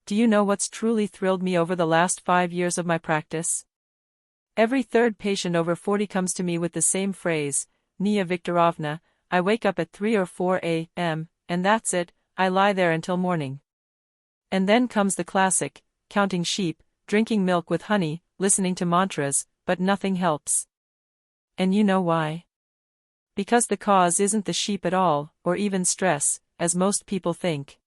Do you know what's truly thrilled me over the last 5 years of my practice? Every third patient over 40 comes to me with the same phrase, Nia Viktorovna, I wake up at 3 or 4 a.m., and that's it, I lie there until morning. And then comes the classic, counting sheep, drinking milk with honey, listening to mantras, but nothing helps. And you know why? Because the cause isn't the sheep at all, or even stress, as most people think.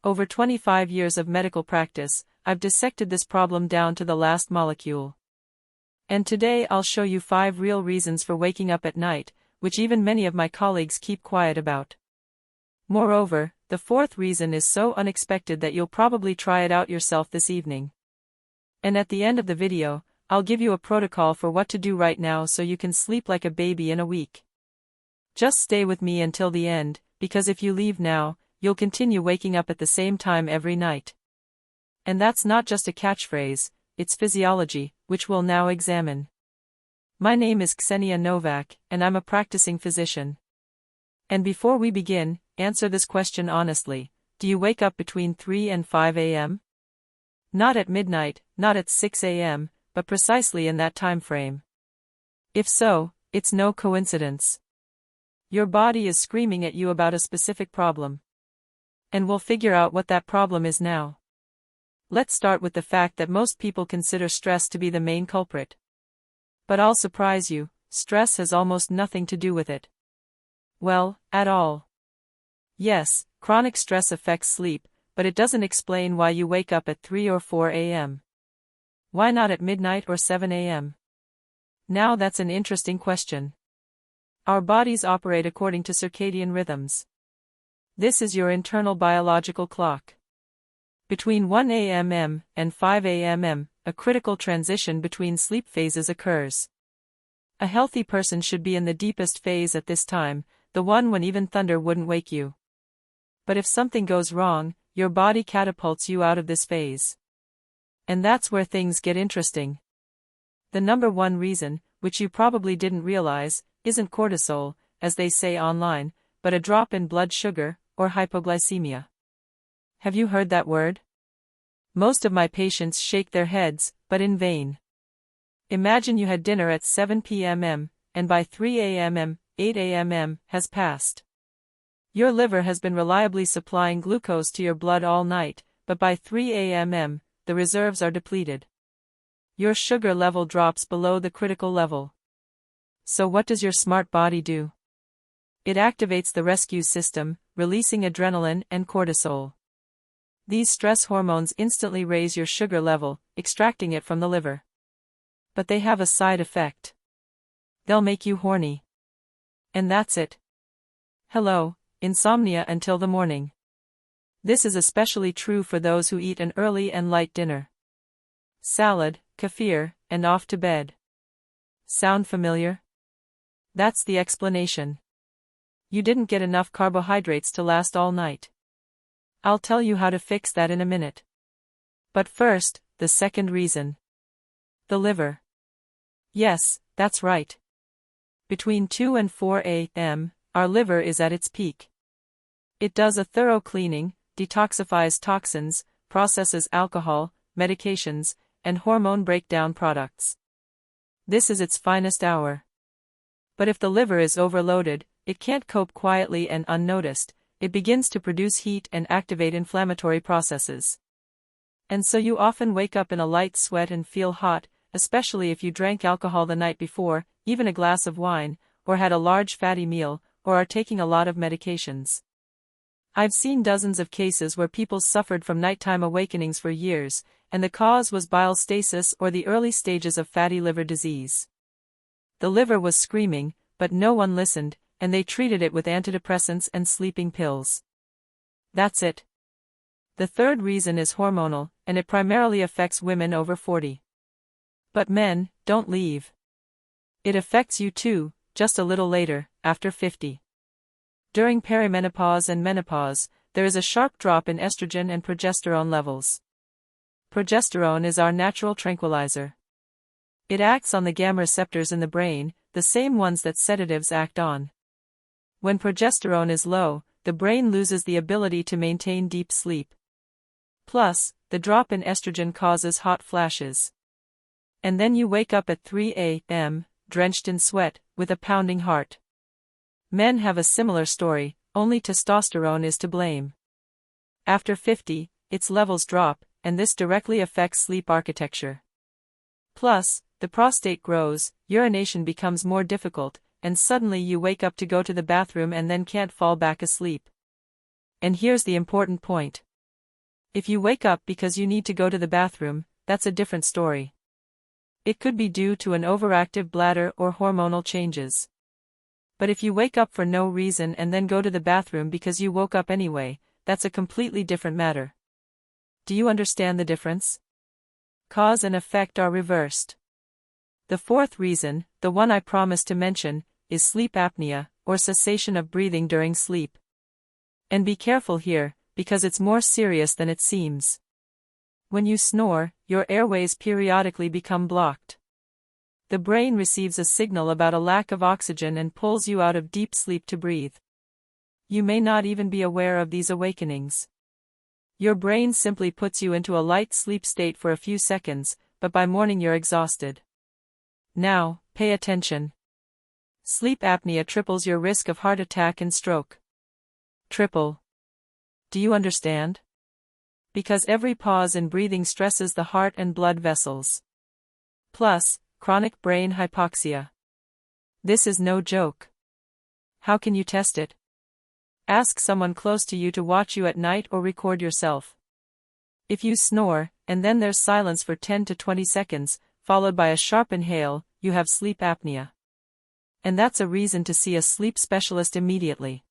Over 25 years of medical practice, I've dissected this problem down to the last molecule. And today I'll show you 5 real reasons for waking up at night, which even many of my colleagues keep quiet about. Moreover, the 4th reason is so unexpected that you'll probably try it out yourself this evening. And at the end of the video, I'll give you a protocol for what to do right now so you can sleep like a baby in a week. Just stay with me until the end, because if you leave now, you'll continue waking up at the same time every night. And that's not just a catchphrase, it's physiology, which we'll now examine. My name is Ksenia Novak, and I'm a practicing physician. And before we begin, answer this question honestly: do you wake up between 3 and 5 a.m.? Not at midnight, not at 6 a.m., but precisely in that time frame. If so, it's no coincidence. Your body is screaming at you about a specific problem. And we'll figure out what that problem is now. Let's start with the fact that most people consider stress to be the main culprit. But I'll surprise you, stress has almost nothing to do with it. Well, at all. Yes, chronic stress affects sleep, but it doesn't explain why you wake up at 3 or 4 a.m. Why not at midnight or 7 a.m.? Now that's an interesting question. Our bodies operate according to circadian rhythms. This is your internal biological clock. Between 1 a.m. and 5 a.m., a critical transition between sleep phases occurs. A healthy person should be in the deepest phase at this time, the one when even thunder wouldn't wake you. But if something goes wrong, your body catapults you out of this phase. And that's where things get interesting. The number one reason, which you probably didn't realize, isn't cortisol, as they say online, but a drop in blood sugar, or hypoglycemia. Have you heard that word? Most of my patients shake their heads, but in vain. Imagine you had dinner at 7 p.m., and by 3 a.m., 8 a.m. has passed. Your liver has been reliably supplying glucose to your blood all night, but by 3 a.m., the reserves are depleted. Your sugar level drops below the critical level. So what does your smart body do? It activates the rescue system, releasing adrenaline and cortisol. These stress hormones instantly raise your sugar level, extracting it from the liver. But they have a side effect. They'll make you horny. And that's it. Hello, insomnia until the morning. This is especially true for those who eat an early and light dinner. Salad, kefir, and off to bed. Sound familiar? That's the explanation. You didn't get enough carbohydrates to last all night. I'll tell you how to fix that in a minute. But first, the second reason. The liver. Yes, that's right. Between 2 and 4 a.m., our liver is at its peak. It does a thorough cleaning, detoxifies toxins, processes alcohol, medications, and hormone breakdown products. This is its finest hour. But if the liver is overloaded, it can't cope quietly and unnoticed. It begins to produce heat and activate inflammatory processes. And so you often wake up in a light sweat and feel hot, especially if you drank alcohol the night before, even a glass of wine, or had a large fatty meal, or are taking a lot of medications. I've seen dozens of cases where people suffered from nighttime awakenings for years, and the cause was bile stasis or the early stages of fatty liver disease. The liver was screaming, but no one listened, and they treated it with antidepressants and sleeping pills. That's it. The third reason is hormonal, and it primarily affects women over 40. But men, don't leave. It affects you too, just a little later, after 50. During perimenopause and menopause, there is a sharp drop in estrogen and progesterone levels. Progesterone is our natural tranquilizer. It acts on the gamma receptors in the brain, the same ones that sedatives act on. When progesterone is low, the brain loses the ability to maintain deep sleep. Plus, the drop in estrogen causes hot flashes. And then you wake up at 3 a.m., drenched in sweat, with a pounding heart. Men have a similar story, only testosterone is to blame. After 50, its levels drop, and this directly affects sleep architecture. Plus, the prostate grows, urination becomes more difficult, and suddenly you wake up to go to the bathroom and then can't fall back asleep. And here's the important point. If you wake up because you need to go to the bathroom, that's a different story. It could be due to an overactive bladder or hormonal changes. But if you wake up for no reason and then go to the bathroom because you woke up anyway, that's a completely different matter. Do you understand the difference? Cause and effect are reversed. The fourth reason, the one I promised to mention, is sleep apnea, or cessation of breathing during sleep. And be careful here, because it's more serious than it seems. When you snore, your airways periodically become blocked. The brain receives a signal about a lack of oxygen and pulls you out of deep sleep to breathe. You may not even be aware of these awakenings. Your brain simply puts you into a light sleep state for a few seconds, but by morning you're exhausted. Now, pay attention. Sleep apnea triples your risk of heart attack and stroke. Triple. Do you understand? Because every pause in breathing stresses the heart and blood vessels. Plus, chronic brain hypoxia. This is no joke. How can you test it? Ask someone close to you to watch you at night or record yourself. If you snore, and then there's silence for 10 to 20 seconds, followed by a sharp inhale, you have sleep apnea. And that's a reason to see a sleep specialist immediately.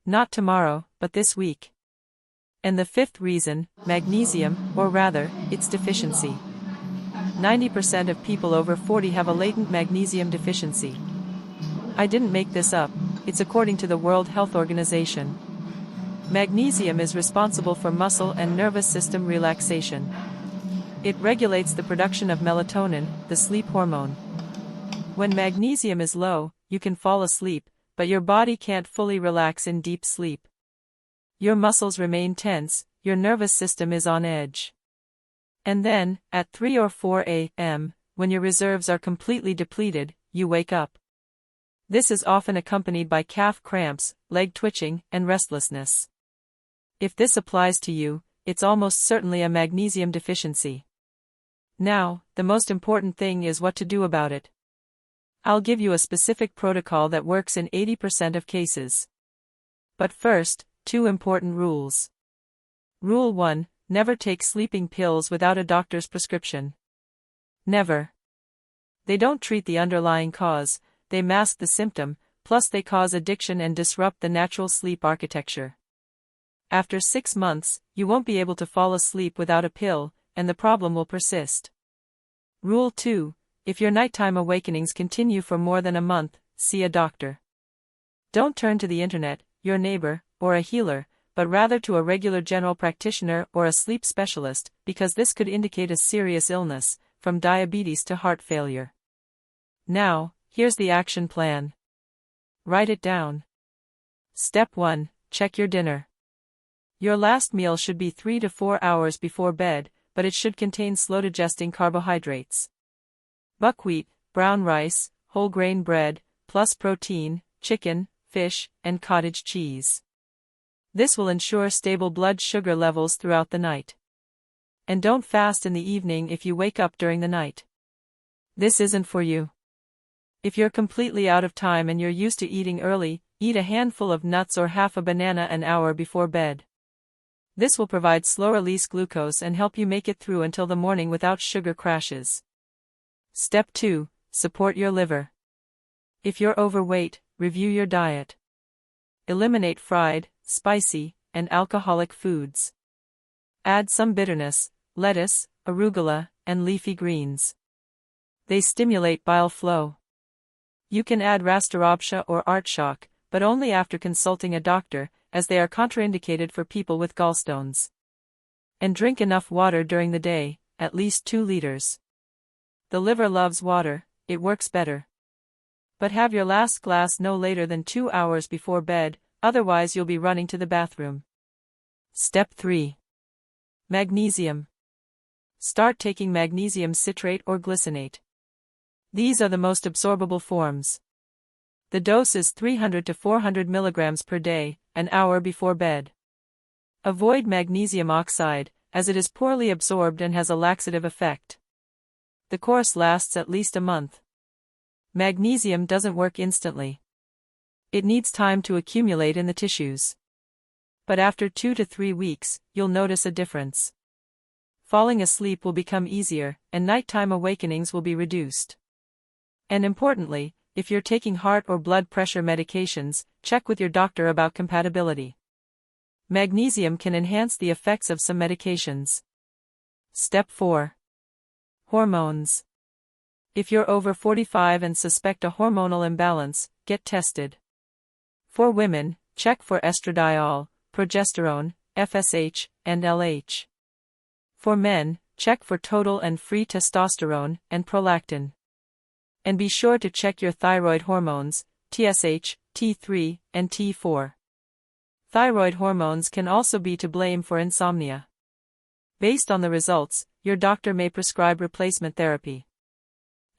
Not tomorrow, but this week. And the fifth reason, magnesium, or rather, its deficiency. 90% of people over 40 have a latent magnesium deficiency. I didn't make this up, it's according to the World Health Organization. Magnesium is responsible for muscle and nervous system relaxation. It regulates the production of melatonin, the sleep hormone. When magnesium is low, you can fall asleep, but your body can't fully relax in deep sleep. Your muscles remain tense, your nervous system is on edge. And then, at 3 or 4 a.m., when your reserves are completely depleted, you wake up. This is often accompanied by calf cramps, leg twitching, and restlessness. If this applies to you, it's almost certainly a magnesium deficiency. Now, the most important thing is what to do about it. I'll give you a specific protocol that works in 80% of cases. But first, 2 important rules. Rule 1, never take sleeping pills without a doctor's prescription. Never. They don't treat the underlying cause, they mask the symptom, plus they cause addiction and disrupt the natural sleep architecture. After 6 months, you won't be able to fall asleep without a pill, and the problem will persist. Rule 2, if your nighttime awakenings continue for more than a month, see a doctor. Don't turn to the internet, your neighbor, or a healer, but rather to a regular general practitioner or a sleep specialist, because this could indicate a serious illness, from diabetes to heart failure. Now, here's the action plan. Write it down. Step 1, check your dinner. Your last meal should be 3 to 4 hours before bed, but it should contain slow-digesting carbohydrates. Buckwheat, brown rice, whole grain bread, plus protein, chicken, fish, and cottage cheese. This will ensure stable blood sugar levels throughout the night. And don't fast in the evening if you wake up during the night. This isn't for you. If you're completely out of time and you're used to eating early, eat a handful of nuts or half a banana an hour before bed. This will provide slow-release glucose and help you make it through until the morning without sugar crashes. Step 2, support your liver. If you're overweight, review your diet. Eliminate fried, spicy, and alcoholic foods. Add some bitterness, lettuce, arugula, and leafy greens. They stimulate bile flow. You can add rastarabsha or artichoke, but only after consulting a doctor, as they are contraindicated for people with gallstones. And drink enough water during the day, at least 2 liters. The liver loves water, it works better. But have your last glass no later than 2 hours before bed, otherwise you'll be running to the bathroom. Step 3. Magnesium. Start taking magnesium citrate or glycinate. These are the most absorbable forms. The dose is 300 to 400 mg per day, an hour before bed. Avoid magnesium oxide, as it is poorly absorbed and has a laxative effect. The course lasts at least a month. Magnesium doesn't work instantly. It needs time to accumulate in the tissues. But after 2 to 3 weeks, you'll notice a difference. Falling asleep will become easier, and nighttime awakenings will be reduced. And importantly, if you're taking heart or blood pressure medications, check with your doctor about compatibility. Magnesium can enhance the effects of some medications. Step 4. Hormones. If you're over 45 and suspect a hormonal imbalance, get tested. For women, check for estradiol, progesterone, FSH, and LH. For men, check for total and free testosterone and prolactin. And be sure to check your thyroid hormones, TSH, T3, and T4. Thyroid hormones can also be to blame for insomnia. Based on the results, your doctor may prescribe replacement therapy.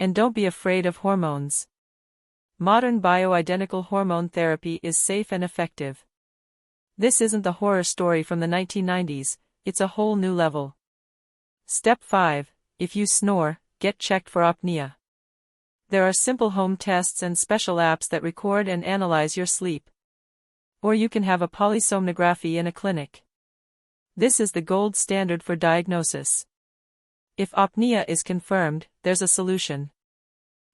And don't be afraid of hormones. Modern bioidentical hormone therapy is safe and effective. This isn't the horror story from the 1990s, it's a whole new level. Step 5. If you snore, get checked for apnea. There are simple home tests and special apps that record and analyze your sleep. Or you can have a polysomnography in a clinic. This is the gold standard for diagnosis. If apnea is confirmed, there's a solution.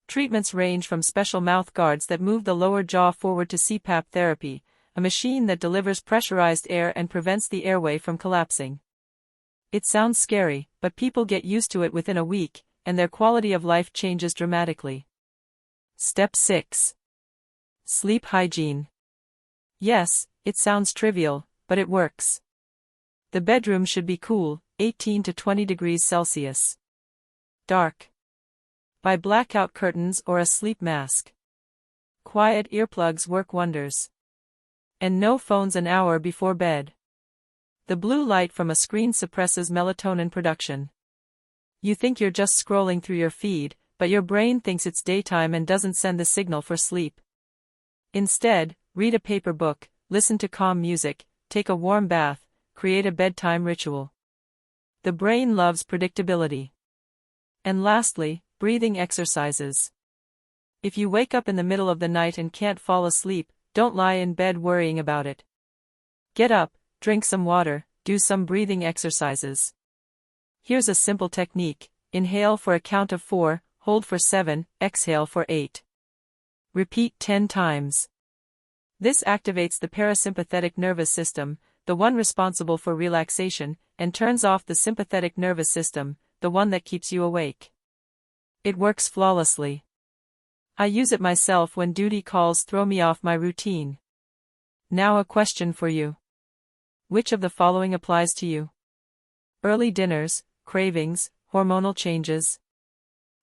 Treatments range from special mouth guards that move the lower jaw forward to CPAP therapy, a machine that delivers pressurized air and prevents the airway from collapsing. It sounds scary, but people get used to it within a week, and their quality of life changes dramatically. Step 6. Sleep hygiene. Yes, it sounds trivial, but it works. The bedroom should be cool, 18 to 20 degrees Celsius. Dark. Buy blackout curtains or a sleep mask. Quiet earplugs work wonders. And no phones an hour before bed. The blue light from a screen suppresses melatonin production. You think you're just scrolling through your feed, but your brain thinks it's daytime and doesn't send the signal for sleep. Instead, read a paper book, listen to calm music, take a warm bath, create a bedtime ritual. The brain loves predictability. And lastly, breathing exercises. If you wake up in the middle of the night and can't fall asleep, don't lie in bed worrying about it. Get up, drink some water, do some breathing exercises. Here's a simple technique: inhale for a count of 4, hold for 7, exhale for 8. Repeat 10 times. This activates the parasympathetic nervous system, the one responsible for relaxation, and turns off the sympathetic nervous system, the one that keeps you awake. It works flawlessly. I use it myself when duty calls throw me off my routine. Now a question for you. Which of the following applies to you? Early dinners, cravings, hormonal changes.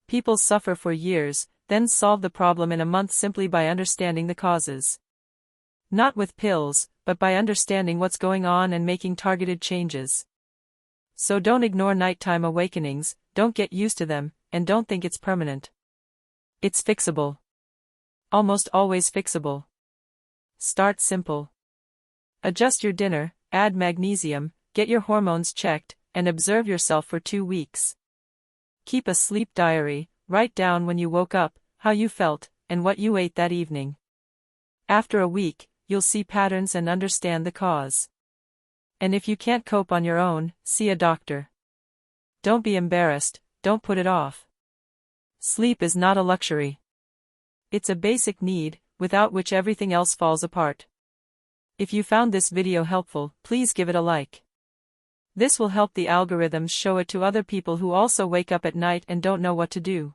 People suffer for years, then solve the problem in a month simply by understanding the causes. Not with pills, but by understanding what's going on and making targeted changes. So don't ignore nighttime awakenings, don't get used to them, and don't think it's permanent. It's fixable. Almost always fixable. Start simple. Adjust your dinner, add magnesium, get your hormones checked, and observe yourself for 2 weeks. Keep a sleep diary, write down when you woke up, how you felt, and what you ate that evening. After a week, you'll see patterns and understand the cause. And if you can't cope on your own, see a doctor. Don't be embarrassed, don't put it off. Sleep is not a luxury. It's a basic need, without which everything else falls apart. If you found this video helpful, please give it a like. This will help the algorithms show it to other people who also wake up at night and don't know what to do.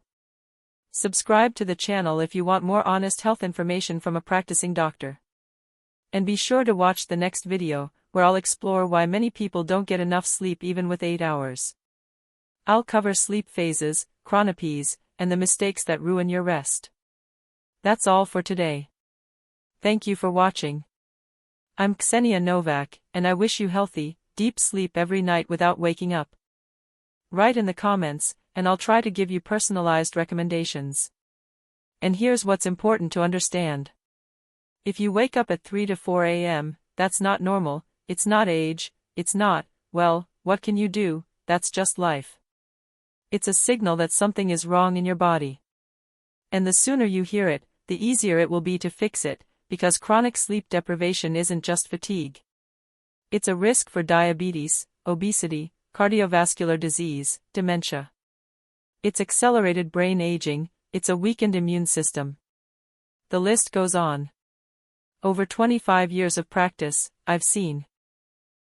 Subscribe to the channel if you want more honest health information from a practicing doctor. And be sure to watch the next video, where I'll explore why many people don't get enough sleep even with 8 hours. I'll cover sleep phases, chronopies, and the mistakes that ruin your rest. That's all for today. Thank you for watching. I'm Ksenia Novak, and I wish you healthy, deep sleep every night without waking up? Write in the comments, and I'll try to give you personalized recommendations. And here's what's important to understand. If you wake up at 3 to 4 a.m., that's not normal, it's not age, it's not, well, what can you do? That's just life. It's a signal that something is wrong in your body. And the sooner you hear it, the easier it will be to fix it, because chronic sleep deprivation isn't just fatigue. It's a risk for diabetes, obesity, cardiovascular disease, dementia. It's accelerated brain aging, it's a weakened immune system. The list goes on. Over 25 years of practice, I've seen